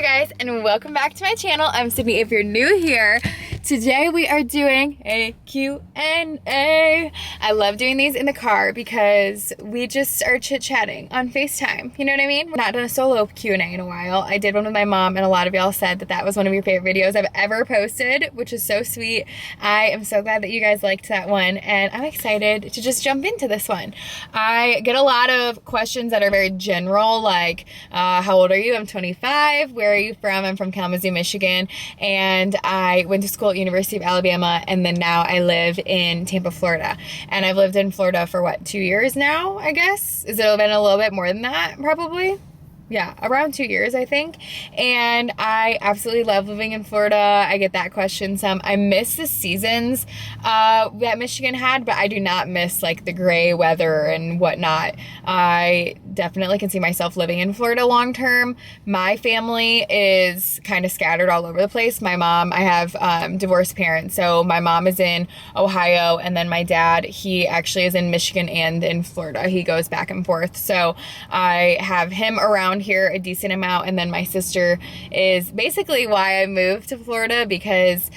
guys, and welcome back to my channel. I'm Sydney if you're new here. Today we are doing a Q&A. I love doing these in the car because we just are chit-chatting on FaceTime. You know what I mean? We've not done a solo Q&A in a while. I did one with my mom, and a lot of y'all said that that was one of your favorite videos I've ever posted, which is so sweet. I am so glad that you guys liked that one, and I'm excited to just jump into this one. I get a lot of questions that are very general, like how old are you? I'm 25. Where are you from? I'm from Kalamazoo, Michigan, and I went to school at University of Alabama, and then now I live in Tampa, Florida. And I've lived in Florida for what, 2 years now, I guess? Has it been a little bit more than that, probably? Yeah, around 2 years, I think. And I absolutely love living in Florida. I get that question some. I miss the seasons that Michigan had, but I do not miss like the gray weather and whatnot. I definitely can see myself living in Florida long term. My family is kind of scattered all over the place. My mom, I have divorced parents. So my mom is in Ohio, and then my dad, he actually is in Michigan and in Florida. He goes back and forth. So I have him around here a decent amount, and then my sister is basically why I moved to Florida, because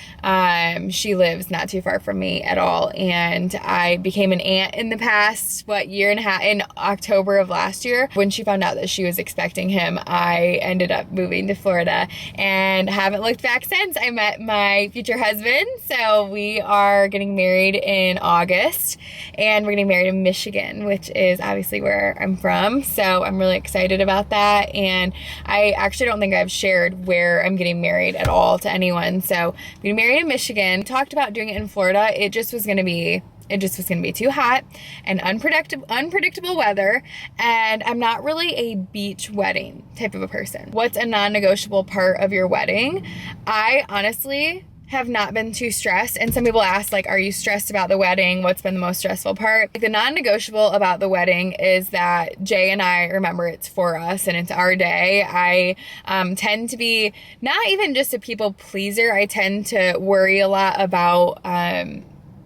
she lives not too far from me at all, and I became an aunt in the past year and a half, in October of last year. When she found out that she was expecting him, I ended up moving to Florida and haven't looked back since. I met my future husband, so we are getting married in August, and we're getting married in Michigan, which is obviously where I'm from, so I'm really excited about that. And I actually don't think I've shared where I'm getting married at all to anyone. So I'm getting married in Michigan. Talked about doing it in Florida. It just was going to be too hot and unpredictable weather, and I'm not really a beach wedding type of a person. What's a non-negotiable part of your wedding? I honestly have not been too stressed, and some people ask, like, are you stressed about the wedding? What's been the most stressful part? The non-negotiable about the wedding is that Jay and I remember it's for us and it's our day. I tend to be not even just a people pleaser. I tend to worry a lot about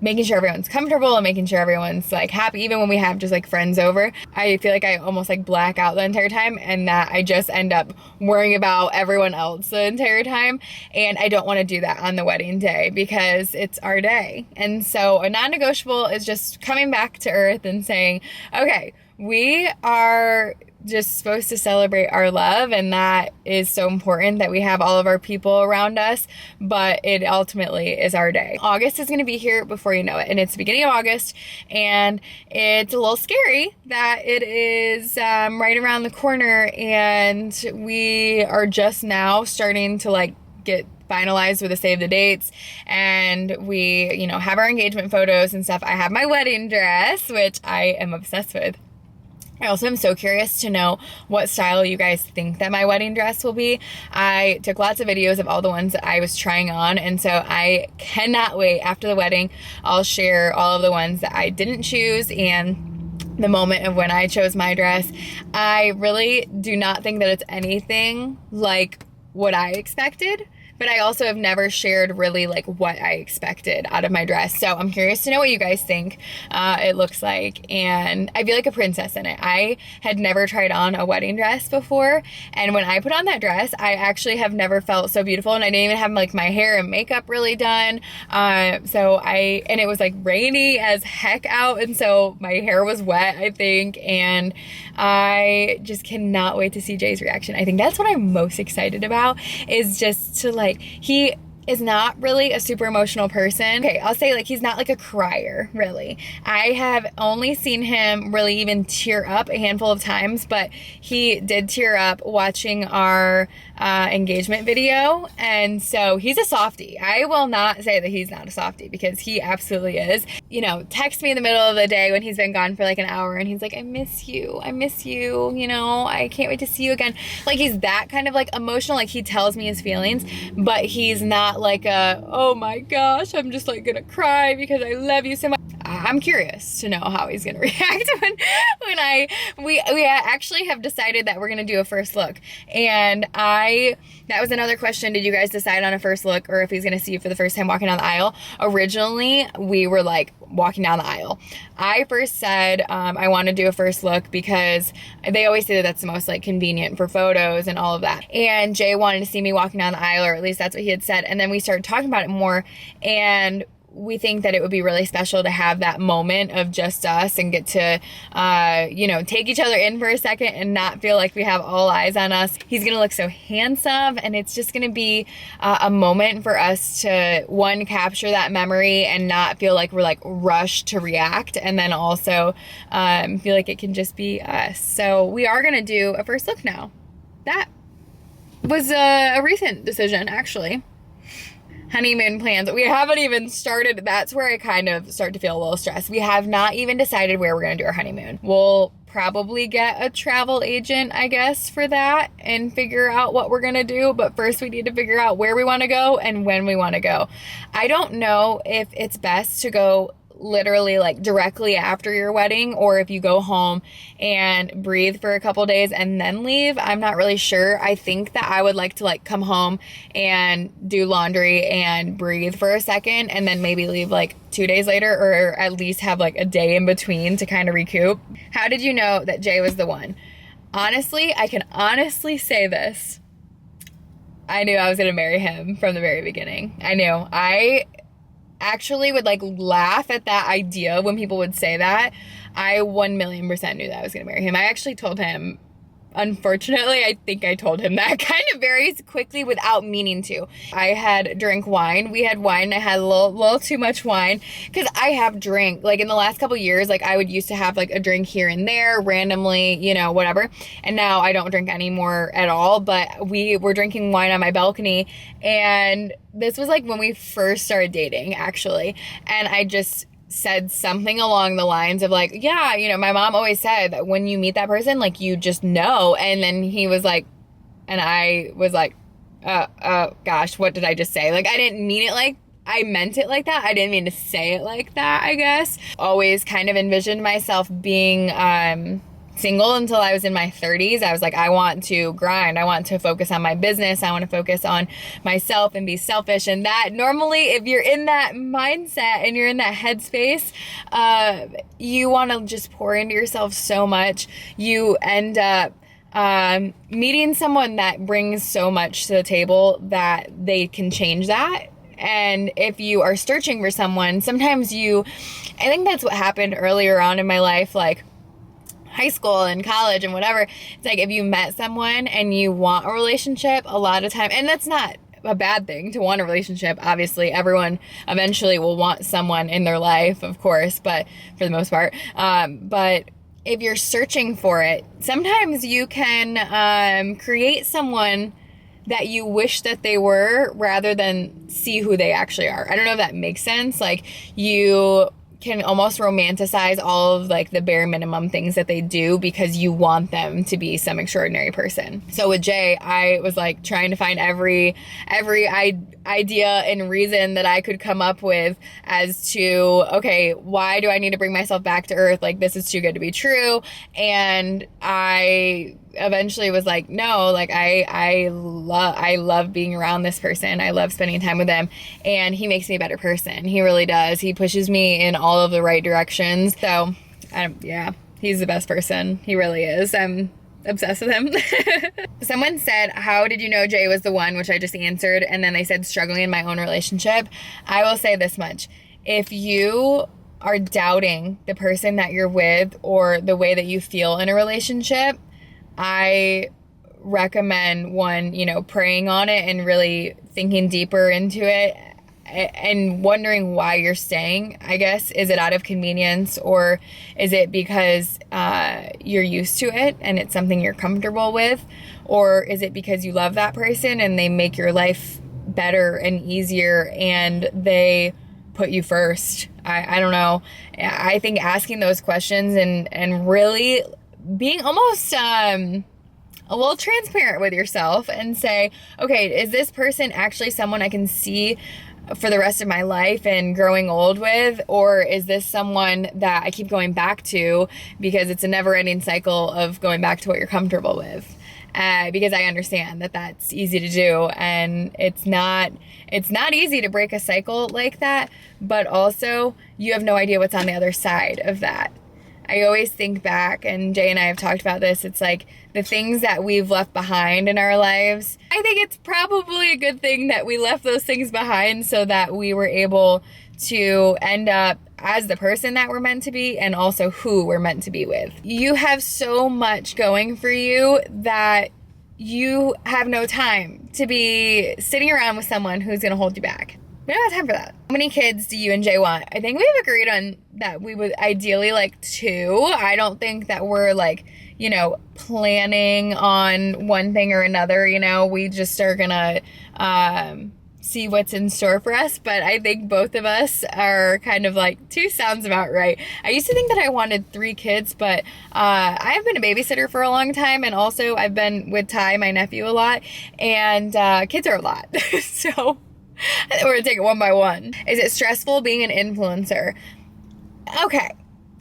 making sure everyone's comfortable and making sure everyone's like happy. Even when we have just like friends over, I feel like I almost like black out the entire time, and that I just end up worrying about everyone else the entire time. And I don't want to do that on the wedding day because it's our day. And so a non-negotiable is just coming back to earth and saying, okay, we are just supposed to celebrate our love, and that is so important that we have all of our people around us, but it ultimately is our day. August is going to be here before you know it, and it's the beginning of August, and it's a little scary that it is right around the corner, and we are just now starting to like get finalized with the save the dates, and we, you know, have our engagement photos and stuff. I have my wedding dress, which I am obsessed with. I also am so curious to know what style you guys think that my wedding dress will be. I took lots of videos of all the ones that I was trying on, and so I cannot wait. After the wedding, I'll share all of the ones that I didn't choose and the moment of when I chose my dress. I really do not think that it's anything like what I expected, but I also have never shared really like what I expected out of my dress. So I'm curious to know what you guys think it looks like. And I feel like a princess in it. I had never tried on a wedding dress before, and when I put on that dress, I actually have never felt so beautiful, and I didn't even have like my hair and makeup really done. And it was like rainy as heck out, and so my hair was wet, I think, and I just cannot wait to see Jay's reaction. I think that's what I'm most excited about, is just to like, he is not really a super emotional person. Okay, I'll say like he's not like a crier, really. I have only seen him really even tear up a handful of times, but he did tear up watching our engagement video, and so he's a softie. I will not say that he's not a softie, because he absolutely is. You know, text me in the middle of the day when he's been gone for like an hour, and he's like, I miss you, you know, I can't wait to see you again. Like, he's that kind of like emotional, like he tells me his feelings, but he's not like a, oh my gosh, I'm just like gonna cry because I love you so much. I'm curious to know how he's gonna react when we actually have decided that we're gonna do a first look. And that was another question. Did you guys decide on a first look or if he's gonna see you for the first time walking down the aisle? Originally, we were like walking down the aisle. I first said I want to do a first look because they always say that that's the most like convenient for photos and all of that. And Jay wanted to see me walking down the aisle, or at least that's what he had said. And then we started talking about it more, and we think that it would be really special to have that moment of just us and get to, take each other in for a second and not feel like we have all eyes on us. He's going to look so handsome, and it's just going to be a moment for us to, one, capture that memory and not feel like we're like rushed to react, and then also feel like it can just be us. So we are going to do a first look now. That was a recent decision, actually. Honeymoon plans. We haven't even started. That's where I kind of start to feel a little stressed. We have not even decided where we're going to do our honeymoon. We'll probably get a travel agent, I guess, for that and figure out what we're going to do. But first we need to figure out where we want to go and when we want to go. I don't know if it's best to go literally like directly after your wedding, or if you go home and breathe for a couple days and then leave. I'm not really sure. I think that I would like to like come home and do laundry and breathe for a second and then maybe leave like 2 days later, or at least have like a day in between to kind of recoup. How did you know that Jay was the one? Honestly, I can honestly say this. I knew I was going to marry him from the very beginning. I knew. I actually would like laugh at that idea when people would say that. I 1,000,000% knew that I was going to marry him. I actually told him, unfortunately, I think I told him that kind of very quickly without meaning to. I had drank wine. We had wine. I had a little too much wine because I have drank like in the last couple years. Like I would used to have like a drink here and there randomly, whatever. And now I don't drink anymore at all. But we were drinking wine on my balcony, and this was like when we first started dating, actually. And I just said something along the lines of like, yeah, my mom always said that when you meet that person, like you just know. And then he was like, and I was like, gosh, what did I just say? Like, I didn't mean it like, I meant it like that. I didn't mean to say it like that, I guess. Always kind of envisioned myself being, single until I was in my 30s. I was like, I want to grind. I want to focus on my business. I want to focus on myself and be selfish. And that normally, if you're in that mindset and you're in that headspace, you want to just pour into yourself so much. You end up meeting someone that brings so much to the table that they can change that. And if you are searching for someone, sometimes I think that's what happened earlier on in my life, like high school and college and whatever. It's like if you met someone and you want a relationship, a lot of time, and that's not a bad thing to want a relationship. Obviously, everyone eventually will want someone in their life, of course, but for the most part. But if you're searching for it, sometimes you can create someone that you wish that they were rather than see who they actually are. I don't know if that makes sense. Like you can almost romanticize all of like the bare minimum things that they do because you want them to be some extraordinary person. So with Jay, I was like trying to find every idea and reason that I could come up with as to, okay, why do I need to bring myself back to earth? Like this is too good to be true. And I eventually was like, no, like I love being around this person. I love spending time with them, and he makes me a better person. He really does. He pushes me in all of the right directions. So yeah, he's the best person. He really is. I'm obsessed with him. Someone said, how did you know Jay was the one? Which I just answered. And then they said, struggling in my own relationship. I will say this much. If you are doubting the person that you're with or the way that you feel in a relationship, I recommend praying on it and really thinking deeper into it and wondering why you're staying, I guess. Is it out of convenience, or is it because you're used to it and it's something you're comfortable with? Or is it because you love that person and they make your life better and easier and they put you first? I don't know. I think asking those questions and really being almost a little transparent with yourself and say, okay, is this person actually someone I can see for the rest of my life and growing old with? Or is this someone that I keep going back to because it's a never-ending cycle of going back to what you're comfortable with? Because I understand that that's easy to do, and it's not easy to break a cycle like that, but also you have no idea what's on the other side of that. I always think back, and Jay and I have talked about this, it's like the things that we've left behind in our lives. I think it's probably a good thing that we left those things behind so that we were able to end up as the person that we're meant to be and also who we're meant to be with. You have so much going for you that you have no time to be sitting around with someone who's going to hold you back. We don't have time for that. How many kids do you and Jay want? I think we've agreed on that we would ideally like 2. I don't think that we're like, planning on one thing or another. We just are gonna see what's in store for us. But I think both of us are kind of like 2 sounds about right. I used to think that I wanted 3 kids, but I've been a babysitter for a long time, and also I've been with Ty, my nephew, a lot, and kids are a lot. So we're gonna take it one by one. Is it stressful being an influencer? Okay.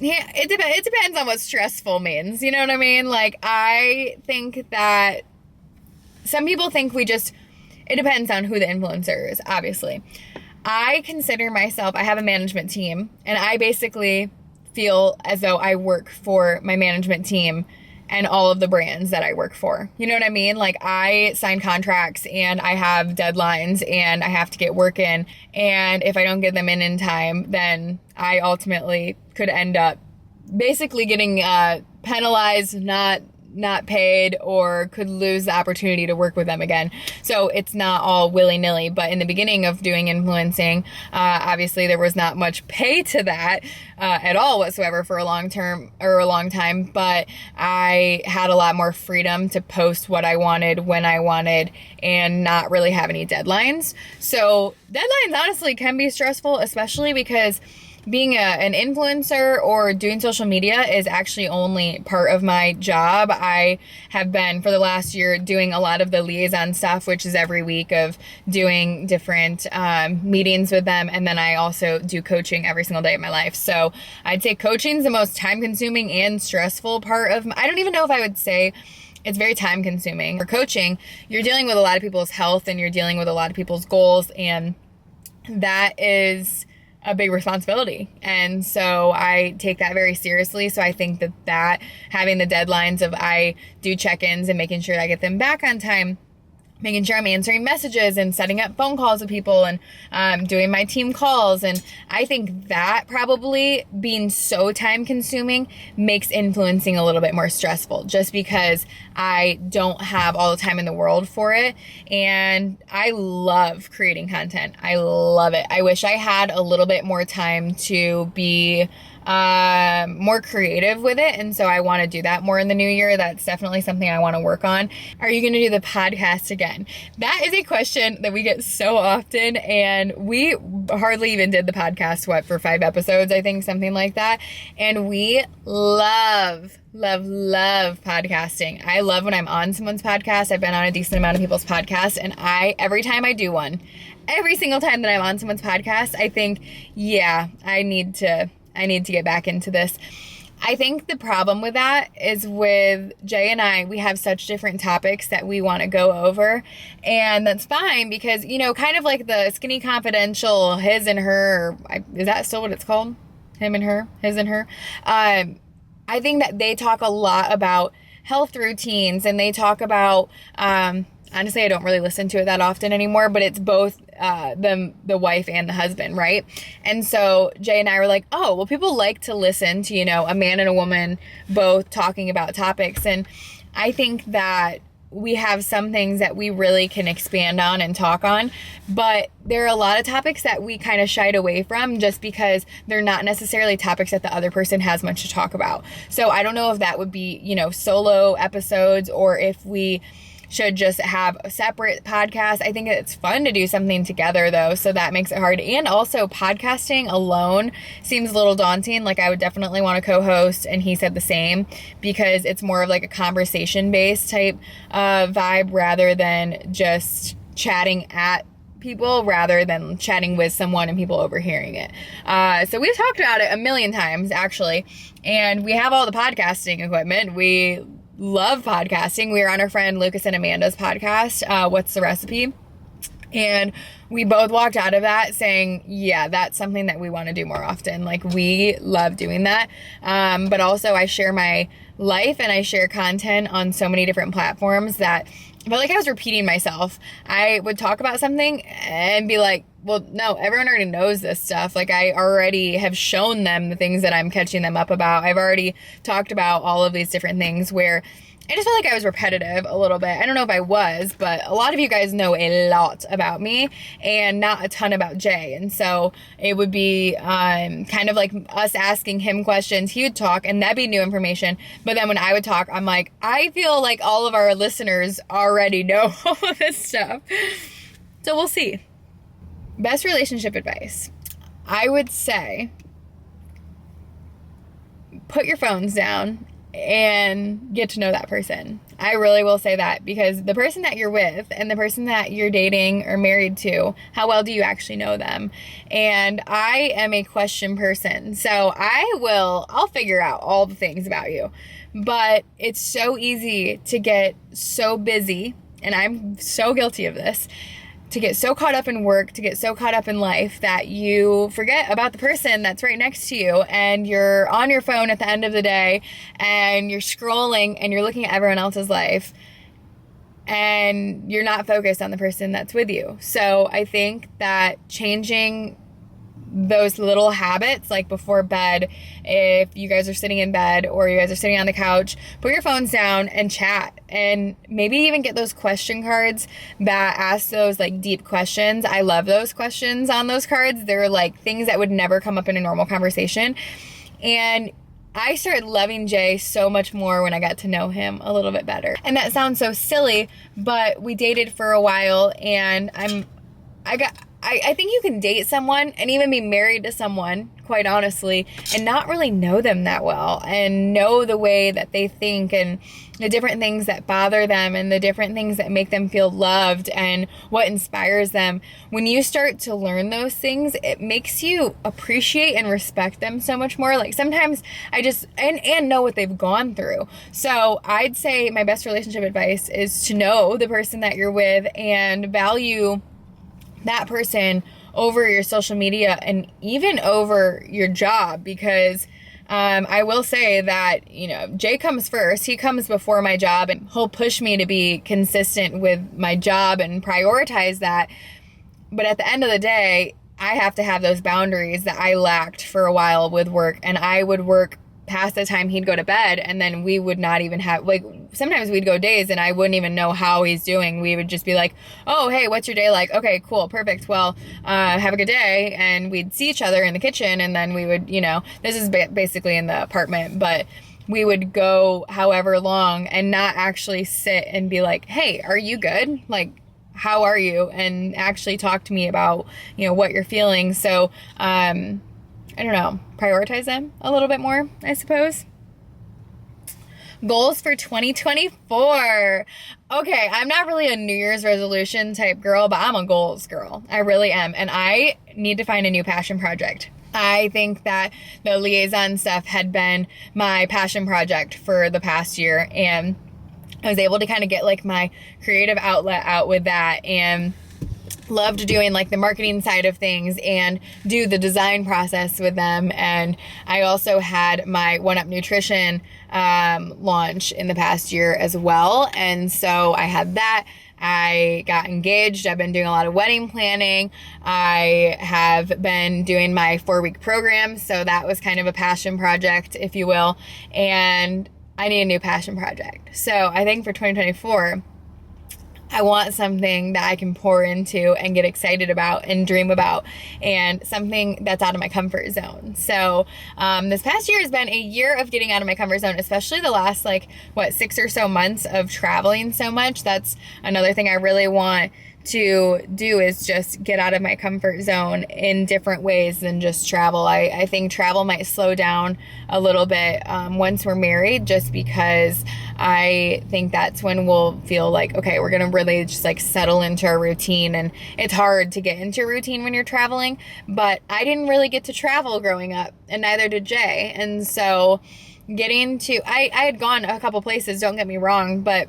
Yeah, it depends on what stressful means. You know what I mean? Like, I think that some people think it depends on who the influencer is, obviously. I consider myself, I have a management team, and I basically feel as though I work for my management team and all of the brands that I work for. You know what I mean? Like, I sign contracts and I have deadlines and I have to get work in. And if I don't get them in time, then I ultimately could end up basically getting penalized, not paid, or could lose the opportunity to work with them again. So it's not all willy-nilly. But in the beginning of doing influencing, obviously there was not much pay to that at all whatsoever for a long time. But I had a lot more freedom to post what I wanted when I wanted and not really have any deadlines. So deadlines honestly can be stressful, especially because being an influencer or doing social media is actually only part of my job. I have been, for the last year, doing a lot of the liaison stuff, which is every week of doing different meetings with them. And then I also do coaching every single day of my life. So I'd say coaching is the most time-consuming and stressful part of I don't even know if I would say it's very time consuming. For coaching, you're dealing with a lot of people's health and you're dealing with a lot of people's goals, and that is a big responsibility. And so I take that very seriously. So I think that having the deadlines of I do check-ins and making sure I get them back on time, making sure I'm answering messages and setting up phone calls with people and doing my team calls. And I think that probably being so time consuming makes influencing a little bit more stressful, just because I don't have all the time in the world for it. And I love creating content. I love it. I wish I had a little bit more time to be more creative with it. And so I want to do that more in the new year. That's definitely something I want to work on. Are you going to do the podcast again? That is a question that we get so often. And we hardly even did the podcast, for 5 episodes, I think, something like that. And we love podcasting. I love when I'm on someone's podcast. I've been on a decent amount of people's podcasts, and every time I do one, every single time that I'm on someone's podcast, I think, yeah, I need to get back into this. I think the problem with that is with Jay and I, we have such different topics that we want to go over. And that's fine because, kind of like the Skinny Confidential, his and her, is that still what it's called? Him and her, his and her. I think that they talk a lot about health routines, and they talk about, honestly, I don't really listen to it that often anymore, but it's both the wife and the husband, right? And so Jay and I were like, oh, well, people like to listen to, a man and a woman both talking about topics. And I think that we have some things that we really can expand on and talk on, but there are a lot of topics that we kind of shied away from just because they're not necessarily topics that the other person has much to talk about. So I don't know if that would be, solo episodes, or if we should just have a separate podcast. I think it's fun to do something together though, so that makes it hard. And also podcasting alone seems a little daunting. Like, I would definitely want to co-host, and he said the same, because it's more of like a conversation based type vibe rather than just chatting at people rather than chatting with someone and people overhearing it. So we've talked about it a million times, actually, and we have all the podcasting equipment. We love podcasting. We are on our friend Lucas and Amanda's podcast, What's the Recipe? And we both walked out of that saying, yeah, that's something that we want to do more often. Like, we love doing that. But also I share my life and I share content on so many different platforms that I felt like I was repeating myself. I would talk about something and be like, well, no, everyone already knows this stuff. Like, I already have shown them the things that I'm catching them up about. I've already talked about all of these different things where I just felt like I was repetitive a little bit. I don't know if I was, but a lot of you guys know a lot about me and not a ton about Jay. And so it would be kind of like us asking him questions. He would talk and that'd be new information. But then when I would talk, I'm like, I feel like all of our listeners already know all of this stuff. So we'll see. Best relationship advice. I would say put your phones down and get to know that person. I really will say that, because the person that you're with and the person that you're dating or married to, how well do you actually know them? And I am a question person, so I'll figure out all the things about you. But it's so easy to get so busy, and I'm so guilty of this, to get so caught up in work, to get so caught up in life that you forget about the person that's right next to you, and you're on your phone at the end of the day and you're scrolling and you're looking at everyone else's life and you're not focused on the person that's with you. So I think that changing those little habits, like before bed, if you guys are sitting in bed or you guys are sitting on the couch, put your phones down and chat, and maybe even get those question cards that ask those like deep questions. I love those questions on those cards. They're like things that would never come up in a normal conversation. And I started loving Jay so much more when I got to know him a little bit better. And that sounds so silly, but we dated for a while, and I think you can date someone and even be married to someone, quite honestly, and not really know them that well, and know the way that they think and the different things that bother them and the different things that make them feel loved and what inspires them. When you start to learn those things, it makes you appreciate and respect them so much more. Like, sometimes I just, and know what they've gone through. So I'd say my best relationship advice is to know the person that you're with and value that person over your social media and even over your job, because I will say that, Jay comes first. He comes before my job, and he'll push me to be consistent with my job and prioritize that. But at the end of the day, I have to have those boundaries that I lacked for a while with work, and I would work past the time he'd go to bed, and then we would not even have, like, sometimes we'd go days and I wouldn't even know how he's doing. We would just be like, oh, hey, what's your day like? Okay, cool, perfect. Well, have a good day. And we'd see each other in the kitchen, and then we would, this is basically in the apartment, but we would go however long and not actually sit and be like, hey, are you good? Like, how are you? And actually talk to me about, what you're feeling. So, I don't know, prioritize them a little bit more, I suppose. Goals for 2024. Okay, I'm not really a New Year's resolution type girl, but I'm a goals girl. I really am. And I need to find a new passion project. I think that the liaison stuff had been my passion project for the past year, and I was able to kind of get like my creative outlet out with that, and loved doing like the marketing side of things and do the design process with them. And I also had my One Up Nutrition launch in the past year as well. And so I had that. I got engaged. I've been doing a lot of wedding planning. I have been doing my 4-week program. So that was kind of a passion project, if you will. And I need a new passion project. So I think for 2024, I want something that I can pour into and get excited about and dream about, and something that's out of my comfort zone. So this past year has been a year of getting out of my comfort zone, especially the last 6 or so months of traveling so much. That's another thing I really want to do is just get out of my comfort zone in different ways than just travel. I think travel might slow down a little bit once we're married, just because I think that's when we'll feel like, okay, we're going to really just like settle into our routine. And it's hard to get into a routine when you're traveling, but I didn't really get to travel growing up, and neither did Jay. And so getting to, I had gone a couple places, don't get me wrong, but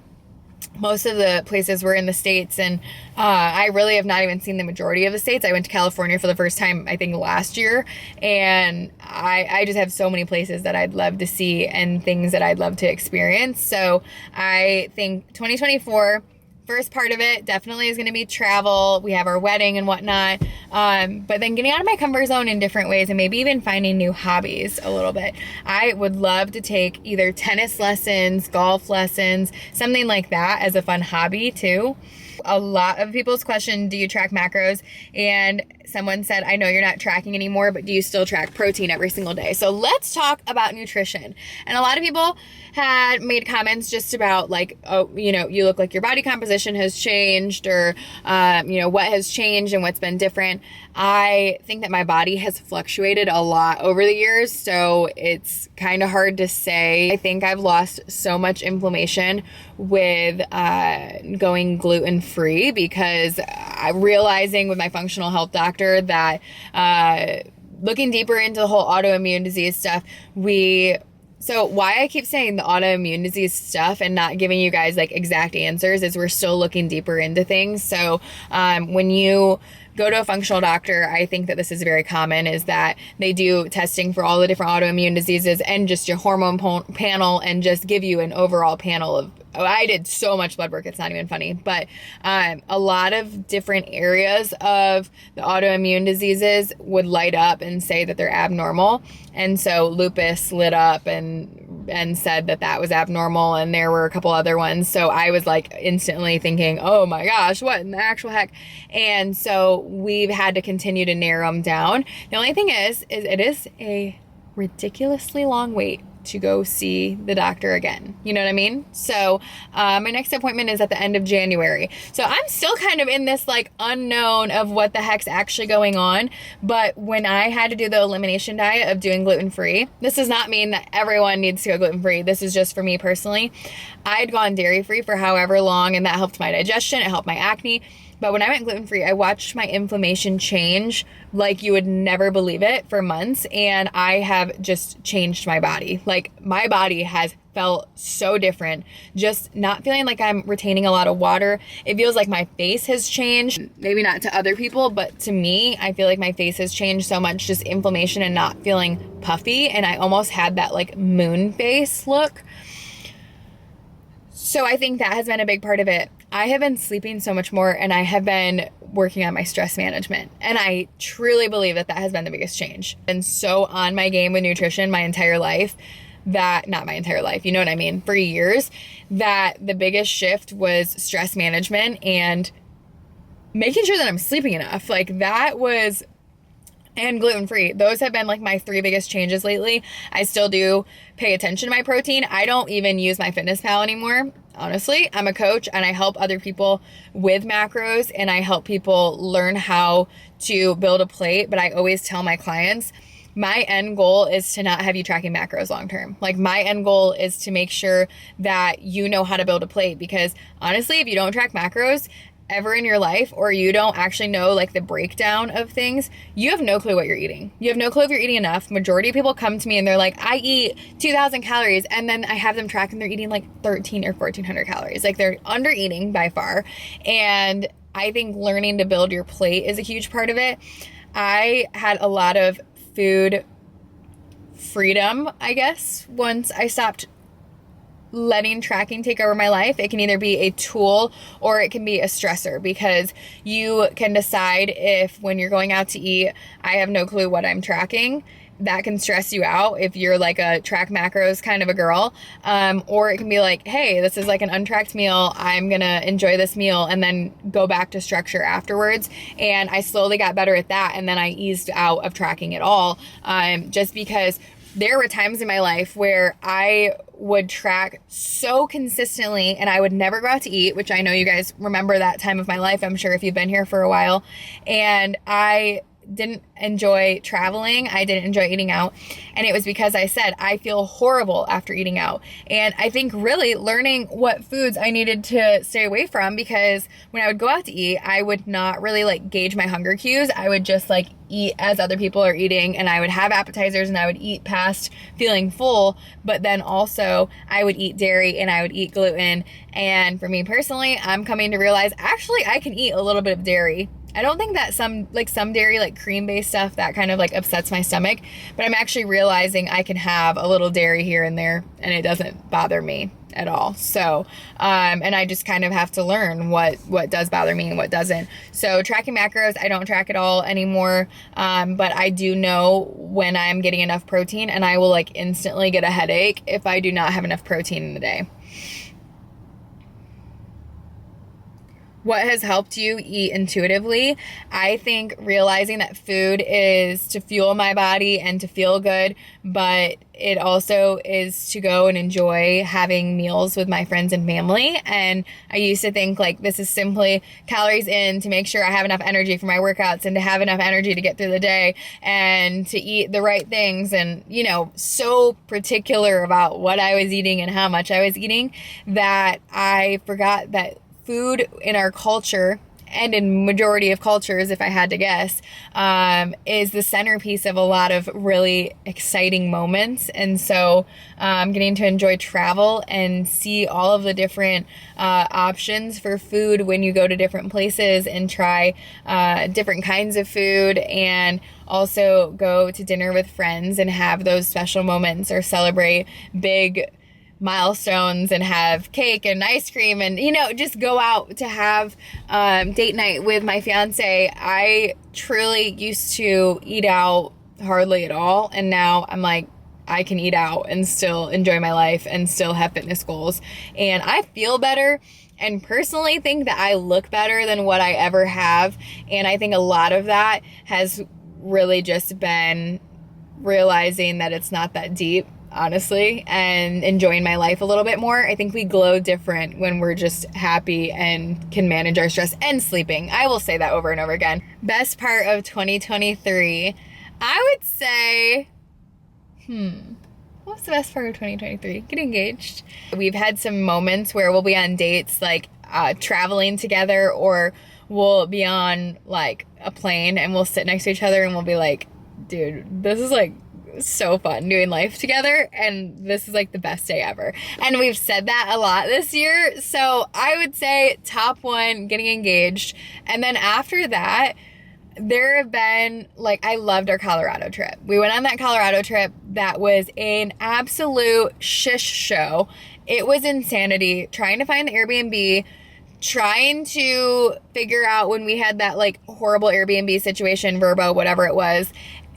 most of the places were in the States, and I really have not even seen the majority of the States. I went to California for the first time, I think, last year, and I just have so many places that I'd love to see and things that I'd love to experience. So I think 2024, first part of it definitely is going to be travel. We have our wedding and whatnot. But then getting out of my comfort zone in different ways, and maybe even finding new hobbies a little bit. I would love to take either tennis lessons, golf lessons, something like that as a fun hobby too. A lot of people's question, do you track macros? And someone said, I know you're not tracking anymore, but do you still track protein every single day? So let's talk about nutrition. And a lot of people had made comments just about like, oh, you know, you look like your body composition has changed, or, you know, what has changed and what's been different. I think that my body has fluctuated a lot over the years, so it's kind of hard to say. I think I've lost so much inflammation with going gluten-free, because I'm realizing with my functional health doctor that looking deeper into the whole autoimmune disease stuff, so why I keep saying the autoimmune disease stuff and not giving you guys like exact answers is we're still looking deeper into things. So when you go to a functional doctor, I think that this is very common, is that they do testing for all the different autoimmune diseases and just your hormone panel, and just give you an overall panel of, I did so much blood work, it's not even funny, but a lot of different areas of the autoimmune diseases would light up and say that they're abnormal. And so lupus lit up and said that that was abnormal, and there were a couple other ones. So I was like instantly thinking, oh my gosh, what in the actual heck? And so we've had to continue to narrow them down. The only thing is it is a ridiculously long wait to go see the doctor again. You know what I mean? So my next appointment is at the end of January. So I'm still kind of in this like unknown of what the heck's actually going on. But when I had to do the elimination diet of doing gluten-free, this does not mean that everyone needs to go gluten-free. This is just for me personally. I'd gone dairy-free for however long, and that helped my digestion. It helped my acne. But when I went gluten-free, I watched my inflammation change like you would never believe it for months. And I have just changed my body. Like my body has felt so different. Just not feeling like I'm retaining a lot of water. It feels like my face has changed. Maybe not to other people, but to me, I feel like my face has changed so much. Just inflammation and not feeling puffy. And I almost had that like moon face look. So I think that has been a big part of it. I have been sleeping so much more, and I have been working on my stress management. And I truly believe that that has been the biggest change. And so on my game with nutrition my entire life, not my entire life, you know what I mean, for years, that the biggest shift was stress management and making sure that I'm sleeping enough. Like that was, and gluten-free. Those have been like my 3 biggest changes lately. I still do pay attention to my protein. I don't even use MyFitnessPal anymore. Honestly, I'm a coach and I help other people with macros, and I help people learn how to build a plate. But I always tell my clients, my end goal is to not have you tracking macros long term. Like my end goal is to make sure that you know how to build a plate, because honestly, if you don't track macros ever in your life, or you don't actually know like the breakdown of things, you have no clue what you're eating. You have no clue if you're eating enough. Majority of people come to me and they're like, I eat 2,000 calories. And then I have them track and they're eating like 13 or 1,400 calories. Like they're under eating by far. And I think learning to build your plate is a huge part of it. I had a lot of food freedom, I guess, once I stopped letting tracking take over my life. It can either be a tool or it can be a stressor, because you can decide if when you're going out to eat, I have no clue what I'm tracking. That can stress you out if you're like a track macros kind of a girl. Or it can be like, hey, this is like an untracked meal. I'm going to enjoy this meal and then go back to structure afterwards. And I slowly got better at that. And then I eased out of tracking it all. Just because there were times in my life where I would track so consistently and I would never go out to eat, which I know you guys remember that time of my life, I'm sure, if you've been here for a while. And I didn't enjoy traveling. I didn't enjoy eating out. And it was because I said, I feel horrible after eating out. And I think really learning what foods I needed to stay away from, because when I would go out to eat, I would not really like gauge my hunger cues. I would just like eat as other people are eating, and I would have appetizers and I would eat past feeling full. But then also I would eat dairy and I would eat gluten. And for me personally, I'm coming to realize actually I can eat a little bit of dairy. I don't think that some dairy, like cream-based stuff, that kind of like upsets my stomach, but I'm actually realizing I can have a little dairy here and there and it doesn't bother me at all. So, and I just kind of have to learn what does bother me and what doesn't. So tracking macros, I don't track at all anymore. But I do know when I'm getting enough protein, and I will like instantly get a headache if I do not have enough protein in the day. What has helped you eat intuitively? I think realizing that food is to fuel my body and to feel good, but it also is to go and enjoy having meals with my friends and family. And I used to think like this is simply calories in to make sure I have enough energy for my workouts and to have enough energy to get through the day and to eat the right things, and, you know, so particular about what I was eating and how much I was eating that I forgot that food in our culture, and in majority of cultures, if I had to guess, is the centerpiece of a lot of really exciting moments. And so getting to enjoy travel and see all of the different options for food when you go to different places and try different kinds of food, and also go to dinner with friends and have those special moments or celebrate big milestones and have cake and ice cream and, you know, just go out to have date night with my fiance. I truly used to eat out hardly at all, and now I'm like, I can eat out and still enjoy my life and still have fitness goals, and I feel better and personally think that I look better than what I ever have. And I think a lot of that has really just been realizing that it's not that deep, honestly, and enjoying my life a little bit more. I think we glow different when we're just happy and can manage our stress and sleeping. I will say that over and over again. Best part of 2023, I would say, what's the best part of 2023? Getting engaged. We've had some moments where we'll be on dates, like traveling together, or we'll be on like a plane and we'll sit next to each other and we'll be like, dude, this is like so fun doing life together, and this is like the best day ever. And we've said that a lot this year. So I would say top one, getting engaged. And then after that, there have been, like, I loved our Colorado trip. We went on that Colorado trip. That was an absolute shish show. It was insanity. Trying to find the Airbnb, trying to figure out when we had that like horrible Airbnb situation, Verbo, whatever it was.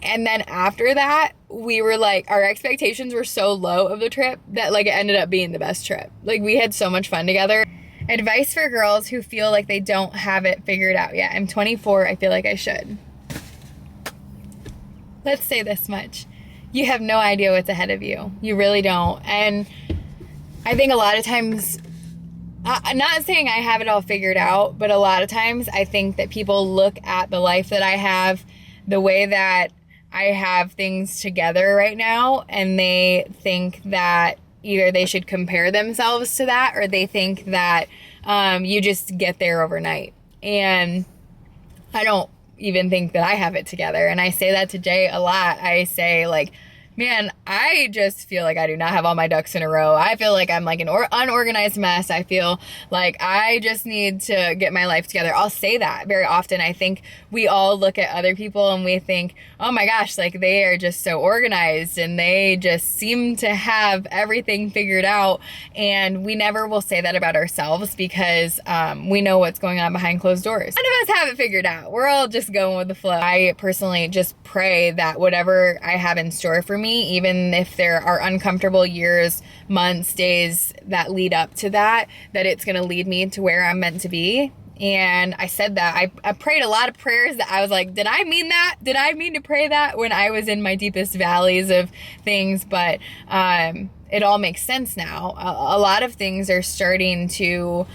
And then after that, we were like, our expectations were so low of the trip that like it ended up being the best trip. Like, we had so much fun together. Advice for girls who feel like they don't have it figured out yet. I'm 24. I feel like I should. Let's say this much. You have no idea what's ahead of you. You really don't. And I think a lot of times, I'm not saying I have it all figured out, but a lot of times I think that people look at the life that I have, the way that I have things together right now, and they think that either they should compare themselves to that, or they think that you just get there overnight. And I don't even think that I have it together. And I say that to Jay a lot. I say, like, man, I just feel like I do not have all my ducks in a row. I feel like I'm like an unorganized mess. I feel like I just need to get my life together. I'll say that very often. I think we all look at other people and we think, oh my gosh, like they are just so organized and they just seem to have everything figured out. And we never will say that about ourselves, because we know what's going on behind closed doors. None of us have it figured out. We're all just going with the flow. I personally just pray that whatever I have in store for me, even if there are uncomfortable years, months, days that lead up to that, that it's going to lead me to where I'm meant to be. And I said that. I prayed a lot of prayers that I was like, did I mean that? Did I mean to pray that when I was in my deepest valleys of things? But it all makes sense now. A lot of things are starting to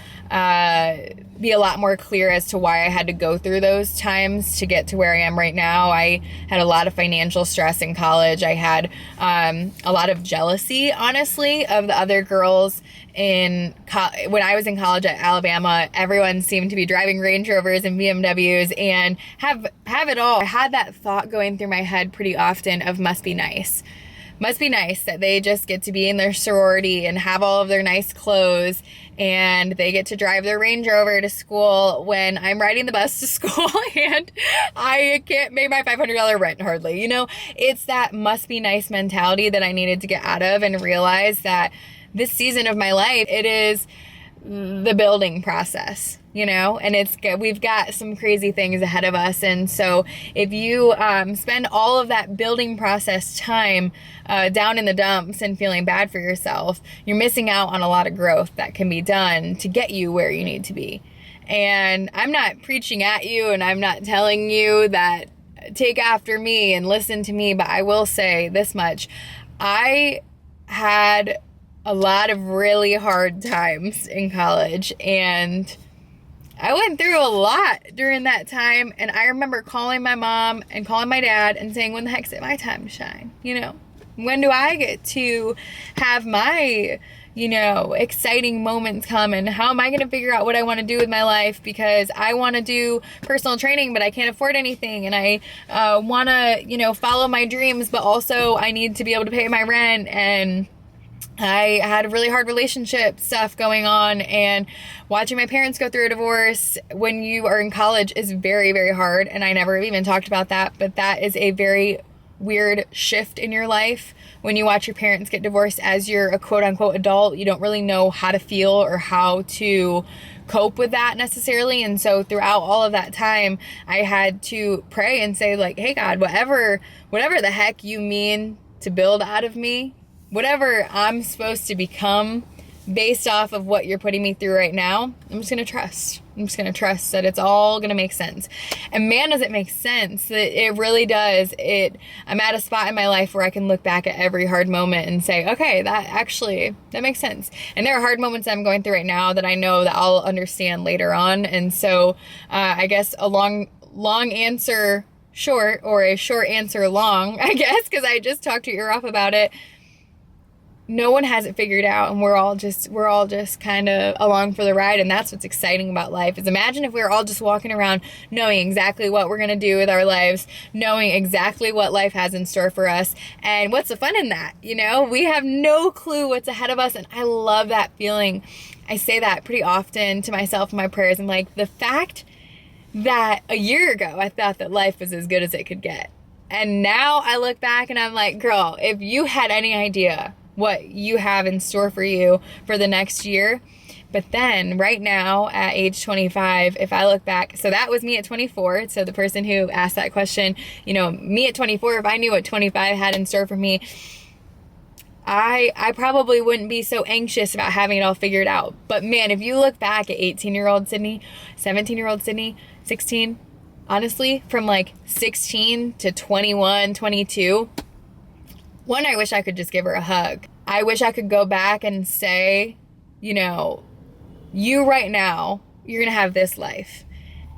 be a lot more clear as to why I had to go through those times to get to where I am right now. I had a lot of financial stress in college. I had a lot of jealousy, honestly, of the other girls when I was in college at Alabama. Everyone seemed to be driving Range Rovers and BMWs and have it all. I had that thought going through my head pretty often of must be nice. Must be nice that they just get to be in their sorority and have all of their nice clothes and they get to drive their Range Rover to school when I'm riding the bus to school and I can't make my $500 rent hardly. You know, it's that must be nice mentality that I needed to get out of and realize that this season of my life, it is the building process, you know, and we've got some crazy things ahead of us. And so if you spend all of that building process time down in the dumps and feeling bad for yourself, you're missing out on a lot of growth that can be done to get you where you need to be. And I'm not preaching at you and I'm not telling you that take after me and listen to me, but I will say this much. I had a lot of really hard times in college and I went through a lot during that time. And I remember calling my mom and calling my dad and saying, when the heck's it my time to shine? You know, when do I get to have my, you know, exciting moments come, and how am I going to figure out what I want to do with my life? Because I want to do personal training, but I can't afford anything. And I want to, you know, follow my dreams, but also I need to be able to pay my rent. And I had a really hard relationship stuff going on, and watching my parents go through a divorce when you are in college is very, very hard. And I never even talked about that, but that is a very weird shift in your life. When you watch your parents get divorced as you're a quote unquote adult, you don't really know how to feel or how to cope with that necessarily. And so throughout all of that time, I had to pray and say like, hey God, whatever the heck you mean to build out of me, whatever I'm supposed to become based off of what you're putting me through right now, I'm just going to trust. I'm just going to trust that it's all going to make sense. And man, does it make sense. It really does. I'm at a spot in my life where I can look back at every hard moment and say, okay, that makes sense. And there are hard moments that I'm going through right now that I know that I'll understand later on. And so I guess a long answer short, or a short answer long, I guess, because I just talked your ear off about it. No one has it figured out, and we're all just kind of along for the ride. And that's what's exciting about life, is imagine if we were all just walking around knowing exactly what we're going to do with our lives, knowing exactly what life has in store for us. And what's the fun in that? You know, we have no clue what's ahead of us. And I love that feeling. I say that pretty often to myself in my prayers. I'm like, the fact that a year ago I thought that life was as good as it could get, and now I look back and I'm like, girl, if you had any idea what you have in store for you for the next year. But then right now at age 25, if I look back, so that was me at 24. So the person who asked that question, you know, me at 24, if I knew what 25 had in store for me, I probably wouldn't be so anxious about having it all figured out. But man, if you look back at 18-year-old Sydney, 17-year-old Sydney, 16, honestly, from like 16 to 21, 22, one, I wish I could just give her a hug. I wish I could go back and say, you know, you right now, you're going to have this life.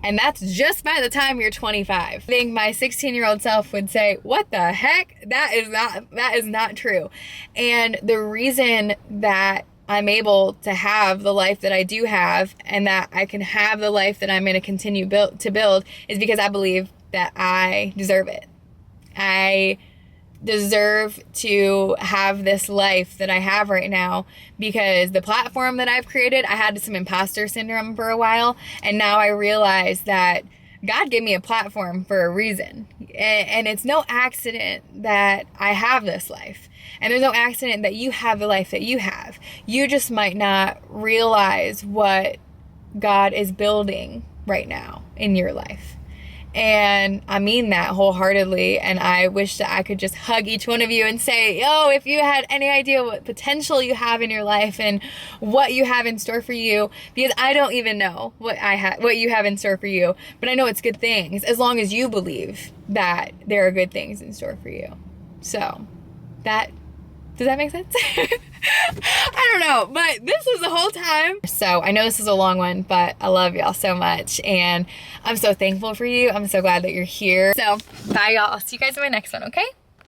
And that's just by the time you're 25. I think my 16-year-old self would say, what the heck? That is not true. And the reason that I'm able to have the life that I do have, and that I can have the life that I'm going to continue to build, is because I believe that I deserve it. I deserve to have this life that I have right now, because the platform that I've created, I had some imposter syndrome for a while, and now I realize that God gave me a platform for a reason, and it's no accident that I have this life, and there's no accident that you have the life that you have. You just might not realize what God is building right now in your life. And I mean that wholeheartedly. And I wish that I could just hug each one of you and say, yo, if you had any idea what potential you have in your life and what you have in store for you, because I don't even know what you have in store for you, but I know it's good things as long as you believe that there are good things in store for you. So does that make sense? I don't know, but this was the whole time. So I know this is a long one, but I love y'all so much. And I'm so thankful for you. I'm so glad that you're here. So bye y'all. I'll see you guys in my next one, okay?